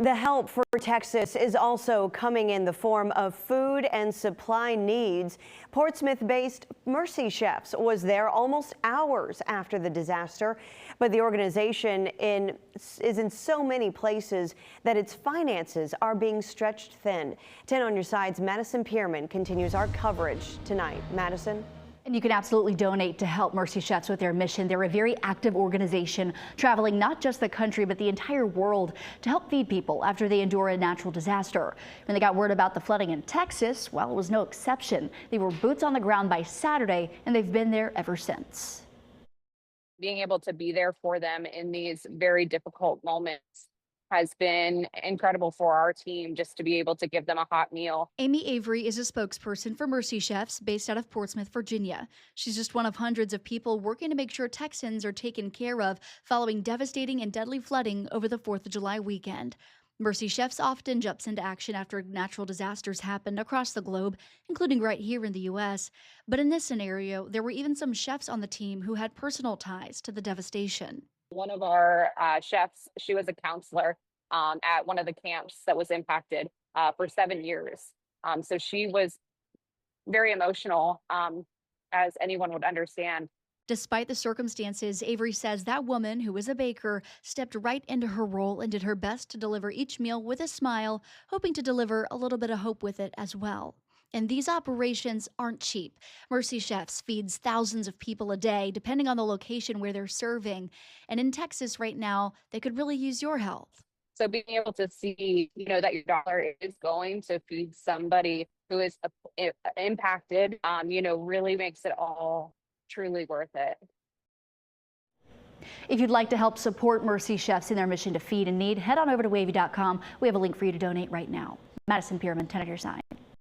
The help for Texas is also coming in the form of food and supply needs. Portsmouth-based Mercy Chefs was there almost hours after the disaster, but the organization is in so many places that its finances are being stretched thin. 10 on your side's Madison Pierman continues our coverage tonight. Madison? And you can absolutely donate to help Mercy Chefs with their mission. They're a very active organization traveling not just the country, but the entire world to help feed people after they endure a natural disaster. When they got word about the flooding in Texas, well, it was no exception. They were boots on the ground by Saturday, and they've been there ever since. Being able to be there for them in these very difficult moments has been incredible for our team, just to be able to give them a hot meal. Amy Avery is a spokesperson for Mercy Chefs based out of Portsmouth, Virginia. She's just one of hundreds of people working to make sure Texans are taken care of following devastating and deadly flooding over the 4th of July weekend. Mercy Chefs often jumps into action after natural disasters happen across the globe, including right here in the U.S. But in this scenario, there were even some chefs on the team who had personal ties to the devastation. One of our chefs, she was a counselor at one of the camps that was impacted for 7 years. So she was very emotional, as anyone would understand. Despite the circumstances, Avery says that woman, who is a baker, stepped right into her role and did her best to deliver each meal with a smile, hoping to deliver a little bit of hope with it as well. And these operations aren't cheap. Mercy Chefs feeds thousands of people a day, depending on the location where they're serving. And in Texas right now, they could really use your help. So being able to see, that your dollar is going to feed somebody who is impacted, really makes it all truly worth it. If you'd like to help support Mercy Chefs in their mission to feed in need, head on over to wavy.com. We have a link for you to donate right now. Madison Pierman, 10 at your side.